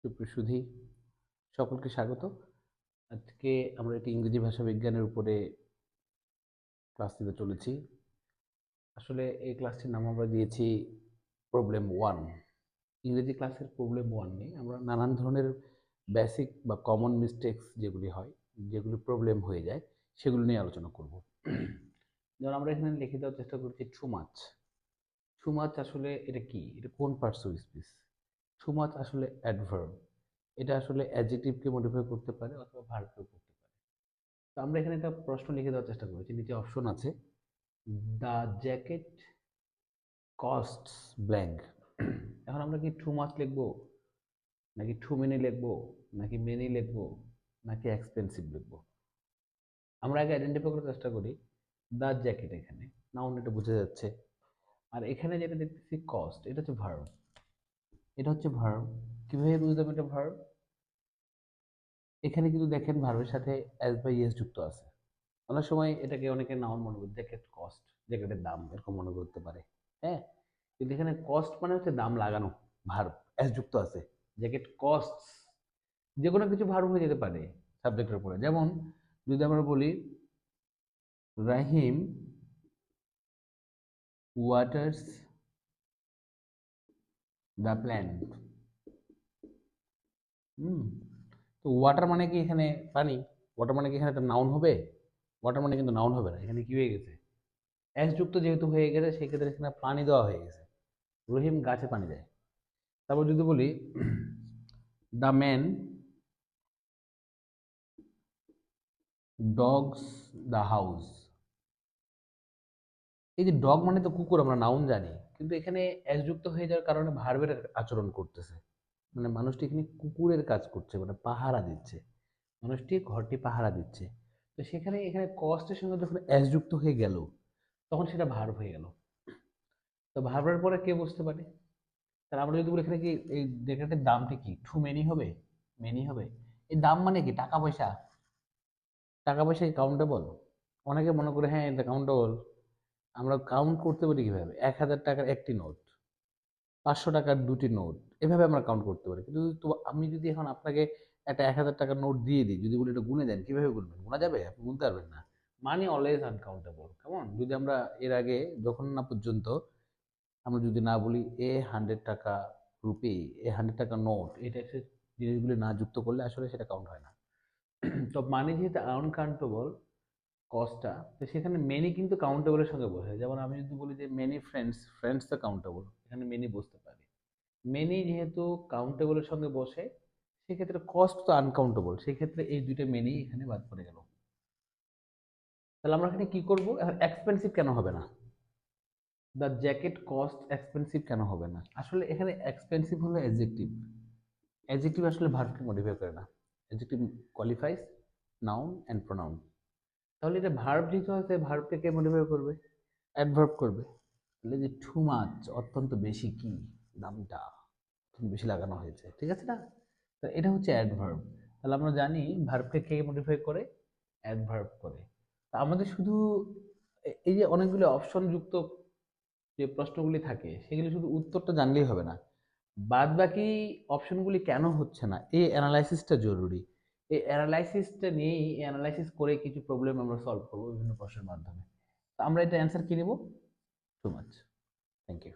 সুপ্রসুধী সকলকে স্বাগত। আজকে আমরা একটি ইংরেজি ভাষা বিজ্ঞানের উপরে ক্লাস দিতে চলেছি। আসলে এই ক্লাসটির নাম আমরা দিয়েছি প্রবলেম 1। ইংরেজি ক্লাসের প্রবলেম 1 নিয়ে আমরা নানান ধরনের বেসিক বা কমন মিস্টেকস যেগুলি হয়, যেগুলি প্রবলেম হয়ে যায়, সেগুলো নিয়ে আলোচনা করব। যেমন আমরা এখানে লিখে দেওয়ার চেষ্টা করছি টু মাচ। টু মাচ আসলে এটা কি? এটা কোন parts of speech? Too much আসলে অ্যাডভার্ব। এটা আসলে অ্যাডজেক্টিভকে মডিফাই করতে পারে অথবা ভার্বকেও করতে পারে। তো আমরা এখানে একটা প্রশ্ন লিখে দেওয়ার চেষ্টা করেছি, নিচে অপশন আছে, দ্য জ্যাকেট কস্টস ব্ল্যাঙ্ক। এখন আমরা কি টু মাচ লিখবো, নাকি টু মেনি লিখবো, নাকি মেনি লিখবো, নাকি এক্সপেন্সিভ লিখবো? আমরা আগে আইডেন্টিফাই করার চেষ্টা করি। দ্য জ্যাকেট এখানে নাউন, এটা বোঝা যাচ্ছে। আর এখানে যেটা দেখতেছি কস্ট, এটা হচ্ছে ভার্ব। এটা হচ্ছে ভার্ব। কিভাবে বুঝলাম এটা ভার্ব? এখানে কিন্তু দেখেন ভার্বের সাথে এস বা ইএস যুক্ত আছে। অনেক সময় এটাকে অনেকে নাউন মনে করে, জ্যাকেট কস্ট, জ্যাকেটের দাম এরকম মনে করতে পারে। হ্যাঁ, কিন্তু এখানে কস্ট মানে হচ্ছে দাম লাগানো, ভার্ব এস যুক্ত আছে। জ্যাকেট কস্টস, যে কোনো কিছু ভার্ব হয়ে যেতে পারে সাবজেক্টের উপরে। যেমন যদি আমরা বলি রাহিম ওয়াটার্স দ্য প্ল্যান্ট। হুম, তো ওয়াটার মানে কি এখানে পানি? ওয়াটার মানে কি এখানে একটা নাউন হবে? ওয়াটার মানে কিন্তু নাউন হবে না, এখানে কি হয়ে গেছে, এস যুক্ত যেহেতু হয়ে গেছে, সেক্ষেত্রে এখানে পানি দেওয়া হয়ে গেছে। রহিম গাছে পানি দেয়। তারপর যদি বলি the man dogs the house. এই যে ডগ মানে তো কুকুর, আমরা নাউন জানি, কিন্তু এখানে এস যুক্ত হয়ে যাওয়ার কারণে ভার্বের আচরণ করতেছে। মানে মানুষটি এখানে কুকুরের কাজ করছে, মানে পাহারা দিচ্ছে, মানুষটি ঘরটি পাহারা দিচ্ছে। তো সেখানে এখানে কস্টের সঙ্গে যখন এস যুক্ত হয়ে গেল, তখন সেটা ভার্ব হয়ে গেল। তো ভার্বের পরে কে বুঝতে পারে? তাহলে আমরা যদি বলি এখানে কি এই জ্যাকেটের দামটা কি, টু মেনি হবে, মেনি হবে? এই দাম মানে কি টাকা পয়সা? টাকা পয়সা কাউন্টেবল? অনেকে মনে করে হ্যাঁ এটা কাউন্টেবল। আমরা কাউন্ট করতে পারি কিভাবে? 1000 টাকার একটি নোট, 500 টাকার দুটি নোট, এভাবে আমরা কাউন্ট করতে পারি। কিন্তু তো আমি যদি এখন আপনাকে একটা 1000 টাকার নোট দিয়ে দিই, যদি বলি এটা গুনে দেন, কিভাবে গুনবেন? গোনা যাবে? আপনি গুনতে পারবেন না। মানি অলওয়েজ আনকাউন্টেবল। কেমন? যদি আমরা এর আগে যখন না পর্যন্ত আমরা যদি না বলি এ 100 টাকা রুপি, এ 100 টাকা নোট, এই টাইপের জিনিসগুলি না যুক্ত করলে আসলে সেটা কাউন্ট হয় না। তো মানি যেহেতু আনকাউন্টেবল কস্টটা, তো সেখানে মেনি কিন্তু কাউন্টেবলের সঙ্গে বসে। যেমন আমি যদি বলি যে মেনি ফ্রেন্ডস, ফ্রেন্ডস তো কাউন্টেবল, এখানে মেনি বসতে পারে। মেনি যেহেতু কাউন্টেবলের সঙ্গে বসে, সেক্ষেত্রে কস্ট তো আনকাউন্টেবল, সেক্ষেত্রে এই দুইটা মেনি এখানে বাদ পড়ে গেল। তাহলে আমরা এখানে কি করব? এখন এক্সপেন্সিভ কেন হবে না? দ্য জ্যাকেট কস্ট এক্সপেন্সিভ কেন হবে না? আসলে এখানে এক্সপেন্সিভ হলো অ্যাডজেক্টিভ। অ্যাডজেক্টিভ আসলে ভার্বকে মডিফাই করে না। Adjective qualifies noun and pronoun. তাহলে এটা ভার্ব যেহেতু আছে, ভার্বকে কে মডিফাই করবে? অ্যাডভার্ব করবে। তাহলে যে টু মাচ, অত্যন্ত বেশি, কি দামটা অত্যন্ত বেশি লাগানো হয়েছে, ঠিক আছে না? তো এটা হচ্ছে অ্যাডভার্ব। তাহলে আমরা জানি ভার্বকে কে মডিফাই করে? অ্যাডভার্ব করে। তা আমাদের শুধু এই যে অনেকগুলো অপশন যুক্ত যে প্রশ্নগুলি থাকে, সেগুলি শুধু উত্তরটা জানলেই হবে না, বাদ বাকি অপশনগুলি কেন হচ্ছে না, এই অ্যানালাইসিসটা জরুরি। এই অ্যানালাইসিসটা নিয়েই, এই অ্যানালাইসিস করে কিছু প্রবলেম আমরা সলভ করবো বিভিন্ন প্রশ্নের মাধ্যমে। তো আমরা এটা অ্যান্সার কি নেব? Too much. Thank you.